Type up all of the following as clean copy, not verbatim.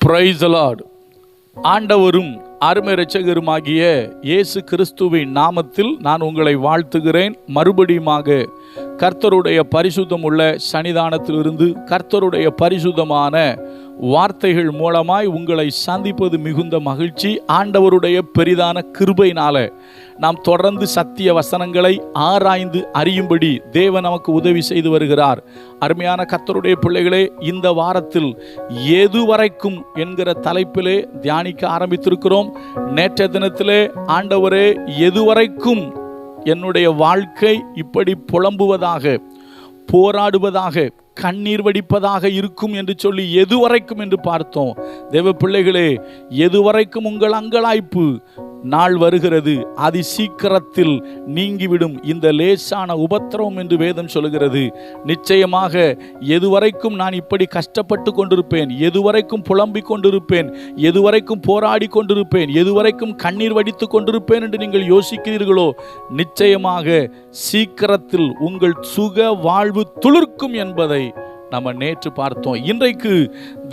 Praise the Lord. ஆண்டவரும் அருமை இரட்சகருமாகிய இயேசு கிறிஸ்துவின் நாமத்தில் நான் உங்களை வாழ்த்துகிறேன். மறுபடியுமாக கர்த்தருடைய பரிசுத்தமுள்ள சன்னிதானத்திலிருந்து கர்த்தருடைய பரிசுத்தமான வார்த்தைகள் மூலமாய் உங்களை சந்திப்பது மிகுந்த மகிழ்ச்சி. ஆண்டவருடைய பெரிதான கிருபையினால நாம் தொடர்ந்து சத்திய வசனங்களை ஆராய்ந்து அறியும்படி தேவன் நமக்கு உதவி செய்து வருகிறார். அருமையான கர்த்தருடைய பிள்ளைகளே, இந்த வாரத்தில் எதுவரைக்கும் என்கிற தலைப்பிலே தியானிக்க ஆரம்பித்திருக்கிறோம். நேற்றைய தினத்திலே ஆண்டவரே, எதுவரைக்கும் என்னுடைய வாழ்க்கை இப்படி புலம்புவதாக, போராடுவதாக, கண்ணீர் வடிப்பதாக இருக்கும் என்று சொல்லி எதுவரைக்கும் என்று பார்த்தோம். தேவ பிள்ளைகளே, எதுவரைக்கும் உங்கள் அங்கலாய்ப்பு நாள் வருகிறது, அதி சீக்கிரத்தில் நீங்கிவிடும் இந்த லேசான உபத்திரவம் என்று வேதம் சொல்கிறது. நிச்சயமாக எதுவரைக்கும் நான் இப்படி கஷ்டப்பட்டு கொண்டிருப்பேன், எதுவரைக்கும் புலம்பிக் கொண்டிருப்பேன், எதுவரைக்கும் போராடி கொண்டிருப்பேன், எதுவரைக்கும் கண்ணீர் வடித்து கொண்டிருப்பேன் என்று நீங்கள் யோசிக்கிறீர்களோ, நிச்சயமாக சீக்கிரத்தில் உங்கள் சுக வாழ்வு துளிர்க்கும் என்பதை நம்ம நேற்று பார்த்தோம். இன்றைக்கு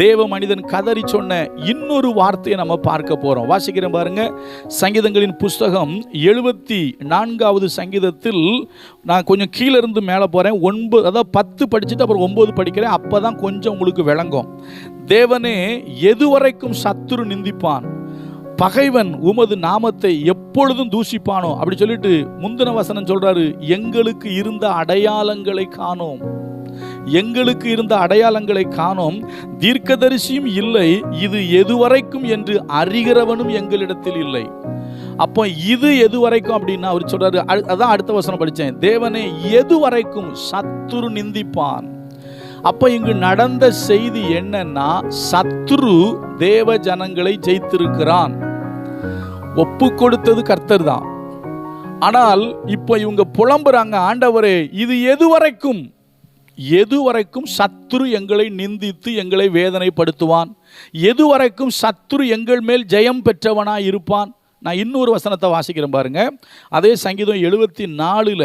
தேவ மனிதன் கதறி சொன்ன இன்னொரு வார்த்தையை நம்ம பார்க்க போறோம். வாசிக்கிறேன் பாருங்க. சங்கீதங்களின் புஸ்தகம் 74வது சங்கீதத்தில் நான் கொஞ்சம் கீழே இருந்து மேலே போறேன். 9, அதாவது 10 படிச்சுட்டு அப்புறம் 9 படிக்கிறேன். அப்பதான் கொஞ்சம் உங்களுக்கு விளங்கும். தேவனே, எதுவரைக்கும் சத்துரு நிந்திப்பான், பகைவன் உமது நாமத்தை எப்பொழுதும் தூஷிப்பானோ அப்படி சொல்லிட்டு முந்தின வசனம் சொல்றாரு, எங்களுக்கு இருந்த அடையாளங்களை காணோம், எங்களுக்கு இருந்த அடையாளங்களை காணோம், தீர்க்கதரிசியும் இல்லை, இது எதுவரைக்கும் என்று அறிகிறவனும் எங்களிடத்தில் இல்லை. அப்போ இது எதுவரைக்கும் அப்படின்னா அவர் சொல்றாரு, அதான் அடுத்த வசனம் படித்தேன். தேவனே, எதுவரைக்கும் சத்துரு நிந்திப்பான். அப்ப இங்கு நடந்த செய்தி என்னன்னா, சத்துரு தேவ ஜனங்களை ஜெயித்திருக்கிறான். ஒப்பு கொடுத்தது கர்த்தர் தான். ஆனால் இப்ப இவங்க புலம்புறாங்க, ஆண்டவரே, இது எதுவரைக்கும், எதுவரைக்கும் சத்துரு எங்களை நிந்தித்து எங்களை வேதனைப்படுத்துவான், எதுவரைக்கும் சத்துரு எங்கள் மேல் ஜெயம் பெற்றவனாய் இருப்பான். நான் இன்னொரு வசனத்தை வாசிக்கிறேன் பாருங்க. அதே சங்கீதம் 74ல்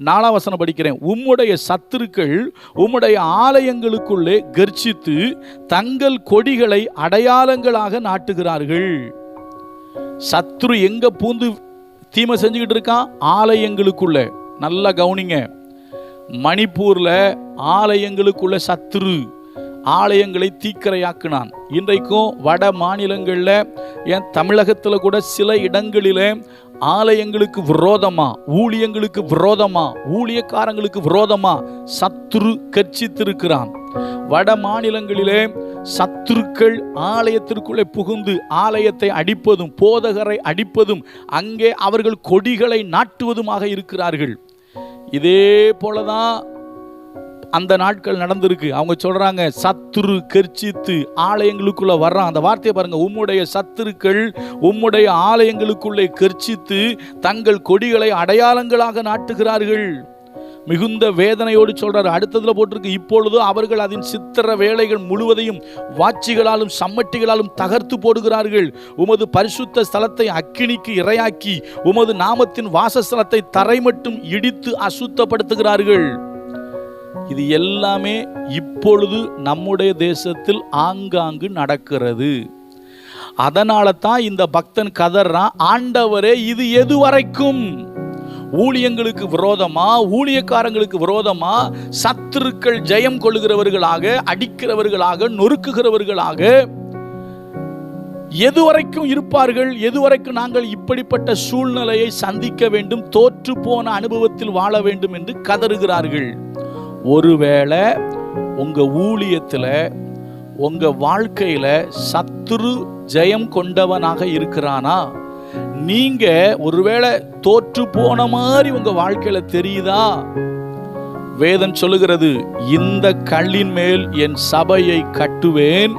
4ஆம் வசனம் படிக்கிறேன். உம்முடைய சத்துருக்கள் உம்முடைய ஆலயங்களுக்குள்ளே கர்ஜித்து தங்கள் கொடிகளை அடையாளங்களாக நாட்டுகிறார்கள். சத்துரு எங்க பூந்து தீமை செஞ்சுக்கிட்டு இருக்கான்? ஆலயங்களுக்குள்ள. நல்லா கவனிங்க. மணிப்பூர்ல ஆலயங்களுக்குள்ள சத்துரு ஆலயங்களை தீக்கிரையாக்கினான். இன்றைக்கும் வட மாநிலங்களில், ஏன் தமிழகத்தில் கூட சில இடங்களில் ஆலயங்களுக்கு விரோதமா, ஊழியங்களுக்கு விரோதமா, ஊழியக்காரங்களுக்கு விரோதமா சத்துரு கர்ஜித்திருக்கிறான். வட மாநிலங்களிலே சத்துருக்கள் ஆலயத்திற்குள்ளே புகுந்து ஆலயத்தை அடிப்பதும், போதகரை அடிப்பதும், அங்கே அவர்கள் கொடிகளை நாட்டுவதுமாக இருக்கிறார்கள். இதே போலதான் அந்த நாட்கள் நடந்திருக்கு. அவங்க சொல்றாங்க, சத்துரு கர்ஜித்து ஆலயங்களுக்குள்ள வர்றான். அந்த வார்த்தையை பாருங்க. உம்முடைய சத்துருக்கள் உம்முடைய ஆலயங்களுக்குள்ளே கர்ஜித்து தங்கள் கொடிகளை அடையாளங்களாக நாட்டுகிறார்கள். மிகுந்த வேதனையோடு சொல்றாரு. அடுத்ததுல போட்டிருக்கு, இப்பொழுது அவர்கள் அதன் சித்திர வேலைகள் முழுவதையும் வாட்சிகளாலும் சம்மட்டிகளாலும் தகர்த்து போடுகிறார்கள். உமது பரிசுத்த ஸ்தலத்தை அக்கினிக்கு இரையாக்கி உமது நாமத்தின் வாசஸ்தலத்தை தரை மட்டும் இடித்து அசுத்தப்படுத்துகிறார்கள். இது எல்லாமே இப்பொழுது நம்முடைய தேசத்தில் ஆங்காங்கு நடக்கிறது. அதனால தான் இந்த பக்தன் கதறான், ஆண்டவரே, இது எதுவரைக்கும்? ஊழியங்களுக்கு விரோதமா, ஊழியக்காரங்களுக்கு விரோதமா சத்துருக்கள் ஜெயம் கொள்ளுகிறவர்களாக, அடிக்கிறவர்களாக, நொறுக்குகிறவர்களாக எதுவரைக்கும் இருப்பார்கள்? எதுவரைக்கும் நாங்கள் இப்படிப்பட்ட சூழ்நிலையை சந்திக்க வேண்டும், தோற்று போன அனுபவத்தில் வாழ வேண்டும் என்று கதறுகிறார்கள். ஒருவேளை உங்க ஊழியத்துல, உங்க வாழ்க்கையில சத்துரு ஜெயம் கொண்டவனாக இருக்கிறானா? நீங்க ஒருவேளை தோற்று போன மாதிரி உங்க வாழ்க்கையில தெரியுதா? வேதம் சொல்லுகிறது, இந்த கல்லின் மேல் என் சபையை கட்டுவேன்,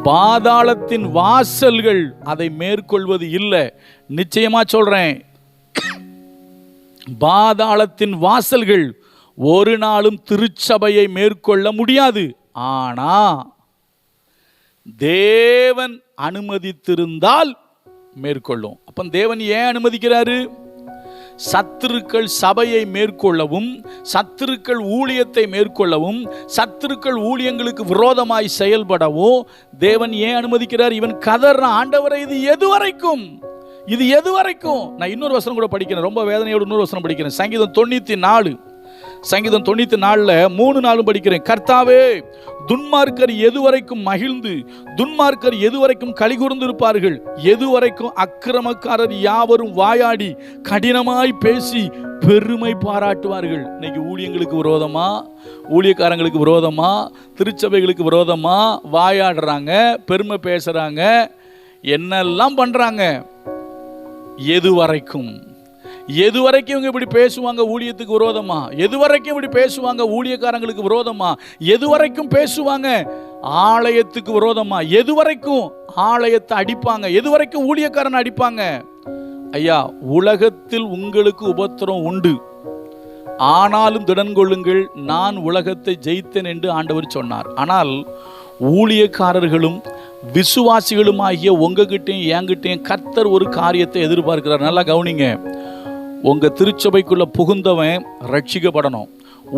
பாதாளத்தின் வாசல்கள் அதை மேற்கொள்வது இல்லை. நிச்சயமா சொல்றேன், பாதாளத்தின் வாசல்கள் ஒரு நாளும் திருச்சபையை மேற்கொள்ள முடியாது. ஆனா தேவன் அனுமதித்திருந்தால் மேற்கொள்ளும். அப்ப தேவன் ஏன் அனுமதிக்கிறாரு? சத்துருக்கள் சபையை மேற்கொள்ளவும், சத்துருக்கள் ஊழியத்தை மேற்கொள்ளவும், சத்துருக்கள் ஊழியங்களுக்கு விரோதமாய் செயல்படவும் தேவன் ஏன் அனுமதிக்கிறார்? இவன் கதறான், ஆண்டவரே இது எது வரைக்கும், இது எது வரைக்கும்? நான் இன்னொரு வசனம் கூட படிக்கிறேன், ரொம்ப வேதனையோடு இன்னொரு வசனம் படிக்கிறேன். சங்கீதம் 94 3 நாளும் படிக்கிறேன். கர்த்தாவே, துன்மார்க்கர் எதுவரைக்கும் மகிழ்ந்து, துன்மார்க்கர் எதுவரைக்கும் கலிகூர்ந்து இருப்பார்கள்? எதுவரைக்கும் அக்கிரமக்காரர் யாவரும் வாயாடி கடினமாய் பேசி பெருமை பாராட்டுவார்கள்? இன்னைக்கு ஊழியங்களுக்கு விரோதமா, ஊழியக்காரங்களுக்கு விரோதமா, திருச்சபைகளுக்கு விரோதமா வாயாடுறாங்க, பெருமை பேசுறாங்க, என்னெல்லாம் பண்றாங்க. எதுவரைக்கும் இவங்க இப்படி பேசுவாங்க ஊழியத்துக்கு விரோதமா? எதுவரைக்கும் இப்படி பேசுவாங்க ஊழியக்காரங்களுக்கு விரோதமா? எதுவரைக்கும் பேசுவாங்க ஆலயத்துக்கு விரோதமா? எதுவரைக்கும் ஆலயத்தை அடிப்பாங்க? எதுவரைக்கும் ஊழியக்காரனை அடிப்பாங்க? ஐயா, உலகத்தில் உங்களுக்கு உபத்திரம் உண்டு, ஆனாலும் திடன் கொள்ளுங்கள், நான் உலகத்தை ஜெயித்தேன் என்று ஆண்டவர் சொன்னார். ஆனால் ஊழியக்காரர்களும் விசுவாசிகளுமாகிய உங்ககிட்டையும் என்கிட்டையும் கர்த்தர் ஒரு காரியத்தை எதிர்பார்க்கிறார். நல்லா கவனிங்க. உங்க திருச்சபைக்குள்ள புகுந்தவன் ரட்சிக்கப்படணும்,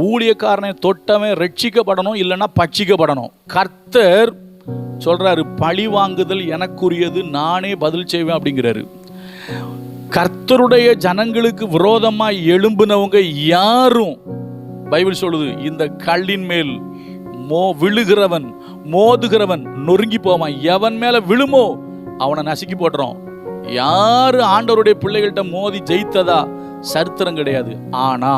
ஊழியக்காரனை தொட்டவன் ரட்சிக்கப்படணும், இல்லைன்னா பட்சிக்கப்படணும். கர்த்தர் சொல்றாரு, பழி வாங்குதல் எனக்குரியது, நானே பதில் செய்வேன் அப்படிங்கிறாரு. கர்த்தருடைய ஜனங்களுக்கு விரோதமாய் எழும்பினவங்க யாரும், பைபிள் சொல்லுது, இந்த கல்லின் மேல் விழுகிறவன், மோதுகிறவன் நொறுங்கி போவான். எவன் மேல விழுமோ அவனை நசுக்கி போட்டுறோம். யாரு ஆண்டவருடைய பிள்ளைகள்கிட்ட மோதி ஜெயித்ததா சரித்திரம் கிடையாது. ஆனா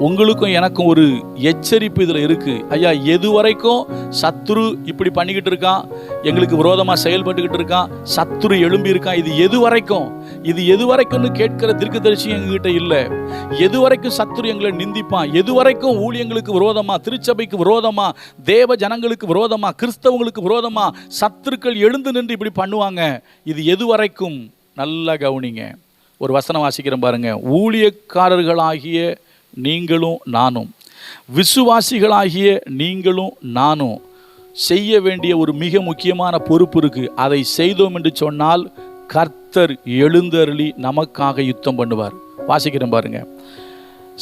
உங்களுக்கும் எனக்கும் ஒரு எச்சரிப்பு இதுல இருக்கு. ஐயா, எது வரைக்கும் சத்துரு இப்படி பண்ணிக்கிட்டு இருக்கான், எங்களுக்கு விரோதமா செயல்பட்டுக்கிட்டு இருக்கான், சத்துரு எழும்பி இருக்கான், இது எது வரைக்கும், இது எது வரைக்கும்னு கேட்கிற தீர்க்கதரிசி எங்ககிட்ட இல்ல. எது வரைக்கும் சத்துரு எங்களை நிந்திப்பான், எது வரைக்கும் ஊழியங்களுக்கு விரோதமா, திருச்சபைக்கு விரோதமா, தேவ ஜனங்களுக்கு விரோதமா, கிறிஸ்தவங்களுக்கு விரோதமா சத்துருக்கள் எழுந்து நின்று இப்படி பண்ணுவாங்க, இது எது வரைக்கும்? நல்லா கவனிங்க. ஒரு வசனம் வாசிக்கிறேன் பாருங்க. ஊழியக்காரர்களாகிய நீங்களும் நானும், விசுவாசிகளாகிய நீங்களும் நானும் செய்ய வேண்டிய ஒரு மிக முக்கியமான பொறுப்பு இருக்கு. அதை செய்தோம் என்று சொன்னால் கர்த்தர் எழுந்தருளி நமக்காக யுத்தம் பண்ணுவார். வாசிக்கிறேன் பாருங்க.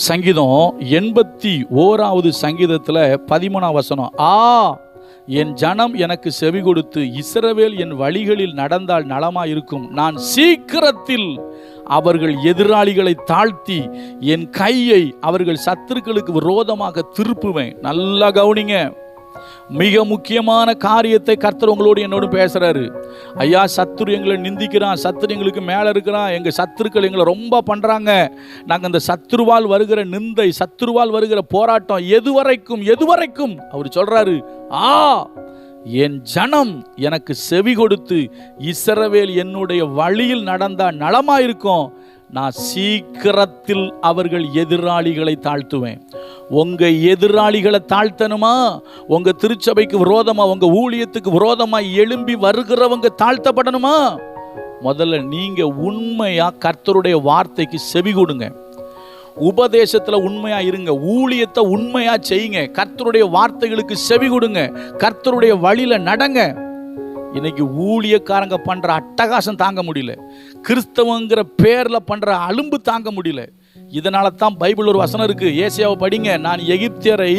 சங்கீதம் 81வது சங்கீதத்தில் 13ஆம் வசனம். என் ஜனம் எனக்கு செவி கொடுத்து இஸ்ரவேல் என் வழிகளில் நடந்தால் நலமாயிருக்கும். நான் சீக்கிரத்தில் அவர்கள் எதிராளிகளை தாழ்த்தி என் கையை அவர்கள் சத்துருக்களுக்கு விரோதமாக திருப்புவேன். நல்லா கவனிங்க. மிக முக்கியமான காரியத்தை கர்த்தர் உங்களோடு என்னோடு பேசுறாரு. ஐயா, சத்துரு எங்களை நிந்திக்கிறான், சத்துரு எங்களுக்கு மேல இருக்கிறான், எங்க சத்துருக்கள் எங்களை ரொம்ப பண்றாங்க, நாங்க அந்த சத்துருவால் வருகிற நிந்தை, சத்துருவால் வருகிற போராட்டம் எதுவரைக்கும் அவர் சொல்றாரு, என் ஜனம் எனக்கு செவி கொடுத்து இஸ்ரவேல் என்னுடைய வழியில் நடந்தா நலமாயிருக்கும். நான் சீக்கிரத்தில் அவர்கள் எதிராளிகளை தாழ்த்துவேன். உங்க எதிராளிகளை தாழ்த்தணுமா? உங்க திருச்சபைக்கு விரோதமா, உங்க ஊழியத்துக்கு விரோதமா எழும்பி வருகிறவங்க தாழ்த்தப்படணுமா? முதல்ல நீங்க உண்மையா கர்த்தருடைய வார்த்தைக்கு செவி கொடுங்க. உபதேசத்துல உண்மையா இருங்க, ஊழியத்தை உண்மையா செய்யுங்க, கர்த்தருடைய வார்த்தைகளுக்கு செவி கொடுங்க, கர்த்தருடைய வழியில நடங்க. இன்னைக்கு ஊழியக்காரங்க பண்ற அட்டகாசம் தாங்க முடியல, கிறிஸ்தவங்கிற பேர்ல பண்ற அலும்பு தாங்க முடியல. இதனால தான் பைபிள் ஒரு வசனம் இருக்கு, ஏசாயாவை படிங்க. நான் எகிப்தியரை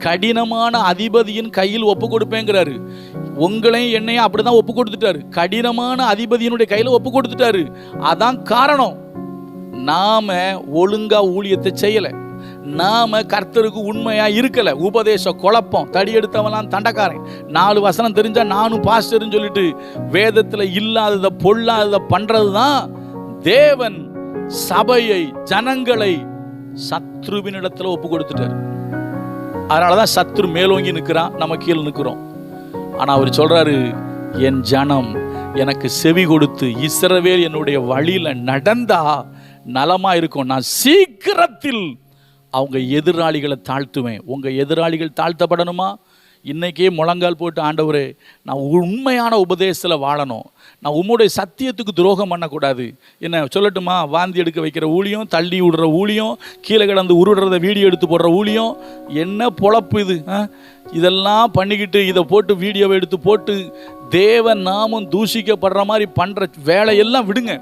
கடினமான அதிபதியின் கையில் ஒப்பு கொடுப்பேங்கிறாரு. உங்களையும் என்னையும் அப்படிதான் ஒப்பு கொடுத்துட்டாரு, கடினமான அதிபதியினுடைய கையில ஒப்பு கொடுத்துட்டாரு. அதான் காரணம், நாம ஒழுங்கா ஊழியத்தை செய்யல, நாம கர்த்தருக்கு உண்மையா இருக்கல. உபதேச குழப்பம், தடி எடுத்தவெல்லாம் தண்டக்காரன், 4 வசனம் தெரிஞ்சா நானும் பாஸ்டர்னு சொல்லிட்டு வேதத்துல இல்லாதத பொல்லாதத பண்றதுதான் தேவன் சபையை, ஜனங்களை சத்ருவினிடத்துல ஒப்பு கொடுத்துட்டாரு. அதனாலதான் சத்ரு மேலோங்கி நிற்கிறான், நம்ம கீழே நிற்கிறோம். ஆனா அவர் சொல்றாரு, என் ஜனம் எனக்கு செவி கொடுத்து இஸ்ரவேல் என்னுடைய வழியில நடந்தா நலமா இருக்கும். நான் சீக்கிரத்தில் அவங்க எதிராளிகளை தாழ்த்துவேன். உங்க எதிராளிகள் தாழ்த்தப்படணுமா? இன்னைக்கே முழங்கால் போட்டு, ஆண்டவரே, நான் உண்மையான உபதேசத்தில் வாழணும், நான் உம்முடைய சத்தியத்துக்கு துரோகம் பண்ணக்கூடாது. என்ன சொல்லட்டுமா? வாந்தி எடுக்க வைக்கிற ஊழியம், தள்ளி விடுற ஊழியம், கீழே கிடந்து உருடுறத வீடியோ எடுத்து போடுற ஊழியம், என்ன பொழப்பு இது? இதெல்லாம் பண்ணிக்கிட்டு இதை போட்டு வீடியோவை எடுத்து போட்டு தேவ நாமம் தூஷிக்கப்படுற மாதிரி பண்ற வேலையெல்லாம் விடுங்க.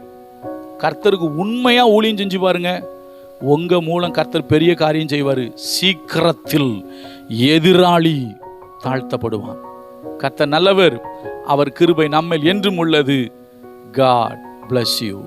கர்த்தருக்கு உண்மையா ஊழியம் செஞ்சு பாருங்க, உங்க மூலம் கர்த்தர் பெரிய காரியம் செய்வார். சீக்கிரத்தில் எதிராளி தாழ்த்தப்படுவான். கர்த்தர் நல்லவர், அவர் கிருபை நம்மேல் என்றும் உள்ளது. God bless you.